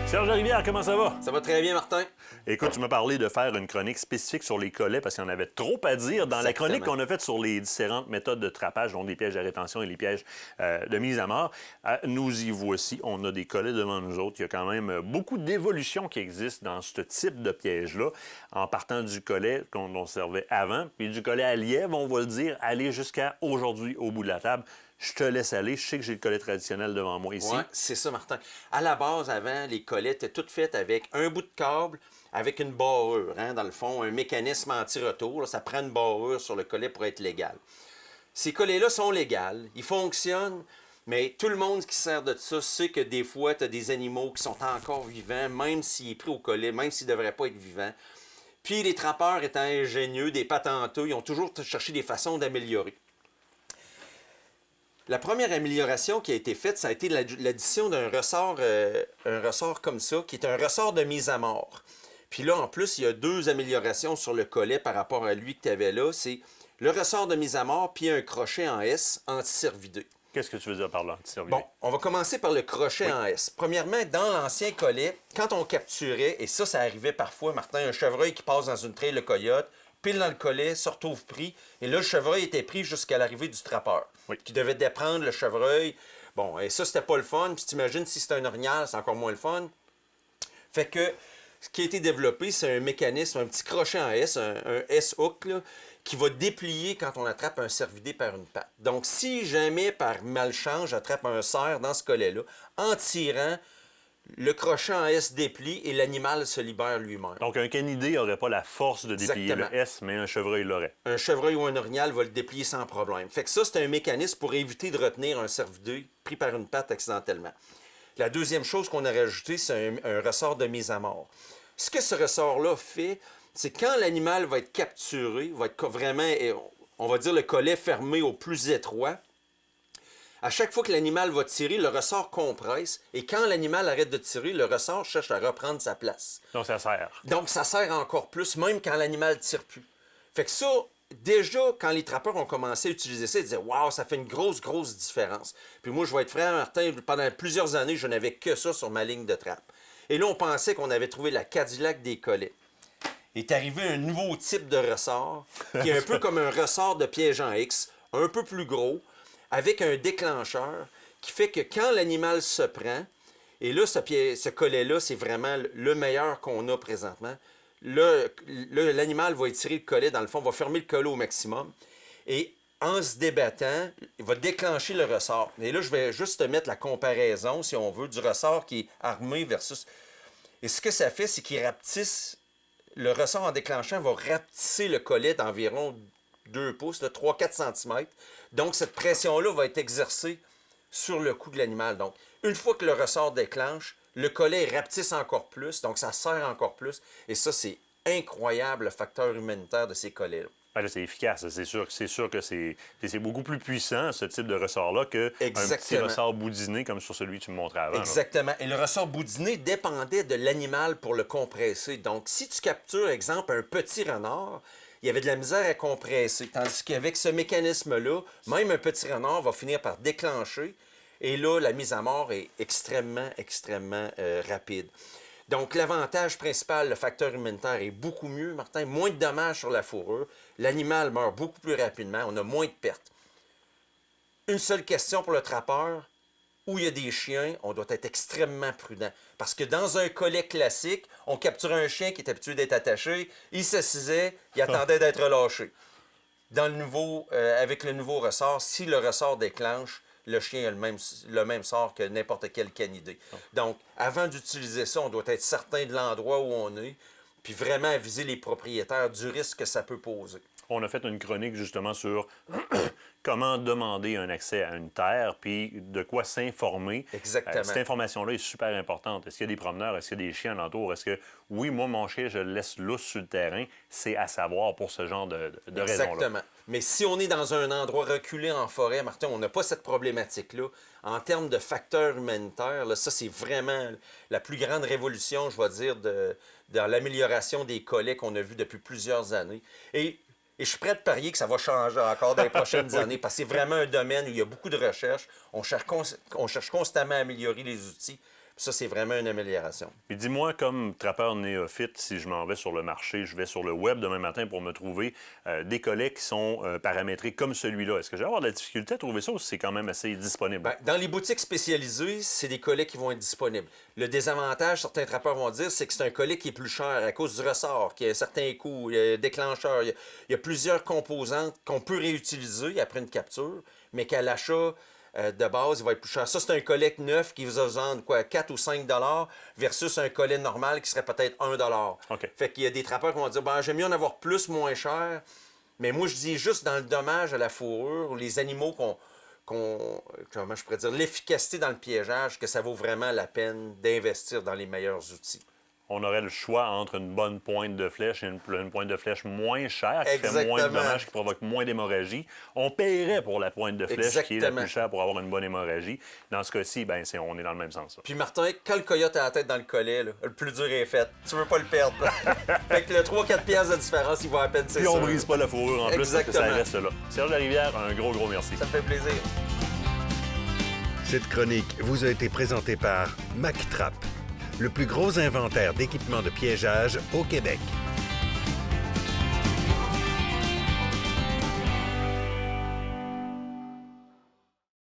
Serge Rivière, comment ça va? Ça va très bien, Martin. Écoute, tu m'as parlé de faire une chronique spécifique sur les collets parce qu'il y en avait trop à dire dans la chronique qu'on a faite sur les différentes méthodes de trapage, dont les pièges à rétention et les pièges de mise à mort. Nous y voici, on a des collets devant nous autres. Il y a quand même beaucoup d'évolutions qui existent dans ce type de piège-là, en partant du collet qu'on servait avant, puis du collet à lièvre, on va le dire, aller jusqu'à aujourd'hui au bout de la table. Je te laisse aller. Je sais que j'ai le collet traditionnel devant moi ici. Oui, c'est ça, Martin. À la base, avant, les collets étaient toutes faites avec un bout de câble, avec une barrure. Hein, dans le fond, un mécanisme anti-retour. Là, ça prend une barrure sur le collet pour être légal. Ces collets-là sont légaux. Ils fonctionnent, mais tout le monde qui sert de ça sait que des fois, tu as des animaux qui sont encore vivants, même s'il est pris au collet, même s'il ne devrait pas être vivant. Puis les trappeurs étant ingénieux, des patenteux, ils ont toujours cherché des façons d'améliorer. La première amélioration qui a été faite, ça a été l'addition d'un ressort, un ressort comme ça, qui est un ressort de mise à mort. Puis là, en plus, il y a deux améliorations sur le collet par rapport à lui que tu avais là. C'est le ressort de mise à mort, puis un crochet en S anti-cervidé. Qu'est-ce que tu veux dire par là, anti-cervidé? Bon, on va commencer par le crochet en S. Premièrement, dans l'ancien collet, quand on capturait, et ça arrivait parfois, Martin, un chevreuil qui passe dans une traîne de coyote, pile dans le collet, se retrouve pris. Et là, le chevreuil était pris jusqu'à l'arrivée du trappeur. Oui. Qui devait déprendre le chevreuil. Bon, et ça, c'était pas le fun. Puis t'imagines si c'est un orignal, c'est encore moins le fun. Fait que ce qui a été développé, c'est un mécanisme, un petit crochet en S, un S-hook, là, qui va déplier quand on attrape un cervidé par une patte. Donc, si jamais par malchance, j'attrape un cerf dans ce collet-là, en tirant, le crochet en S déplie et l'animal se libère lui-même. Donc, un canidé n'aurait pas la force de déplier le S, mais un chevreuil l'aurait. Un chevreuil ou un orignal va le déplier sans problème. Fait que ça, c'est un mécanisme pour éviter de retenir un cervidé pris par une patte accidentellement. La deuxième chose qu'on a rajoutée, c'est un ressort de mise à mort. Ce que ce ressort-là fait, c'est quand l'animal va être capturé, va être vraiment, on va dire, le collet fermé au plus étroit. À chaque fois que l'animal va tirer, le ressort compresse. Et quand l'animal arrête de tirer, le ressort cherche à reprendre sa place. Donc, ça sert. Donc, ça sert encore plus, même quand l'animal ne tire plus. Fait que ça, déjà, quand les trappeurs ont commencé à utiliser ça, ils disaient « Wow, ça fait une grosse, grosse différence. » Puis moi, je vais être franc, Martin, pendant plusieurs années, je n'avais que ça sur ma ligne de trappe. Et là, on pensait qu'on avait trouvé la Cadillac des collets. Est arrivé un nouveau type de ressort, qui est un peu comme un ressort de piège en X, un peu plus gros, avec un déclencheur qui fait que quand l'animal se prend, et là, ce collet-là, c'est vraiment le meilleur qu'on a présentement. L'animal va étirer le collet, dans le fond, va fermer le collet au maximum. Et en se débattant, il va déclencher le ressort. Et là, je vais juste te mettre la comparaison, si on veut, du ressort qui est armé versus... Et ce que ça fait, c'est qu'il rapetisse... Le ressort en déclenchant va rapetisser le collet d'environ 2 pouces, 3-4 cm. Donc, cette pression-là va être exercée sur le cou de l'animal. Donc, une fois que le ressort déclenche, le collet rapetisse encore plus, donc ça serre encore plus. Et ça, c'est incroyable, le facteur humanitaire de ces collets-là. Ben là, c'est efficace. C'est sûr que c'est beaucoup plus puissant, ce type de ressort-là, qu'un petit ressort boudiné comme sur celui que tu me montrais avant. Exactement. Et le ressort boudiné dépendait de l'animal pour le compresser. Donc, si tu captures, exemple, un petit renard, il y avait de la misère à compresser. Tandis qu'avec ce mécanisme-là, même un petit renard va finir par déclencher. Et là, la mise à mort est extrêmement, extrêmement rapide. Donc, l'avantage principal, le facteur humanitaire est beaucoup mieux, Martin. Moins de dommages sur la fourrure. L'animal meurt beaucoup plus rapidement. On a moins de pertes. Une seule question pour le trappeur. Où il y a des chiens, on doit être extrêmement prudent. Parce que dans un collet classique, on capturait un chien qui est habitué d'être attaché, il s'assisait, il attendait d'être relâché. Avec le nouveau ressort, si le ressort déclenche, le chien a le même sort que n'importe quel canidé. Donc, avant d'utiliser ça, on doit être certain de l'endroit où on est, puis vraiment aviser les propriétaires du risque que ça peut poser. On a fait une chronique justement sur comment demander un accès à une terre, puis de quoi s'informer. Exactement. Cette information-là est super importante. Est-ce qu'il y a des promeneurs? Est-ce qu'il y a des chiens alentour? Est-ce que, oui, moi, mon chien, je le laisse lousse sur le terrain? C'est à savoir pour ce genre de raison-là. Exactement. Mais si on est dans un endroit reculé en forêt, Martin, on n'a pas cette problématique-là. En termes de facteurs humanitaires, là, ça, c'est vraiment la plus grande révolution, je vais dire, dans l'amélioration des collets qu'on a vu depuis plusieurs années. Et je suis prêt à parier que ça va changer encore dans les prochaines années, parce que c'est vraiment un domaine où il y a beaucoup de recherche. On cherche constamment à améliorer les outils. Ça, c'est vraiment une amélioration. Puis dis-moi, comme trappeur néophyte, si je m'en vais sur le marché, je vais sur le web demain matin pour me trouver des collets qui sont paramétrés comme celui-là. Est-ce que je vais avoir de la difficulté à trouver ça ou c'est quand même assez disponible? Bien, dans les boutiques spécialisées, c'est des collets qui vont être disponibles. Le désavantage, certains trappeurs vont dire, c'est que c'est un collet qui est plus cher à cause du ressort, qui a certains coûts, il y a un déclencheur, il y a plusieurs composantes qu'on peut réutiliser après une capture, mais qu'à l'achat de base, il va être plus cher. Ça, c'est un collet neuf qui vous a vendre quoi, 4 ou 5 versus un collet normal qui serait peut-être 1 OK. Fait qu'il y a des trappeurs qui vont dire, ben, j'aime mieux en avoir plus, moins cher. Mais moi, je dis juste dans le dommage à la fourrure, les animaux comment je pourrais dire, l'efficacité dans le piégeage, que ça vaut vraiment la peine d'investir dans les meilleurs outils. On aurait le choix entre une bonne pointe de flèche et une pointe de flèche moins chère, qui Exactement. fait moins de dommages, qui provoque moins d'hémorragie. On paierait pour la pointe de flèche qui est la Exactement. plus chère pour avoir une bonne hémorragie. Dans ce cas-ci, ben, on est dans le même sens. Là. Puis Martin, quand le coyote a la tête dans le collet, là, le plus dur est fait. Tu veux pas le perdre. Fait que le 3-4 piastres de différence, il va à peine, c'est Puis on sûr. brise pas la fourrure en plus, parce que ça Exactement. reste là. Serge Larivière, un gros merci. Ça me fait plaisir. Cette chronique vous a été présentée par MacTrap, le plus gros inventaire d'équipements de piégeage au Québec.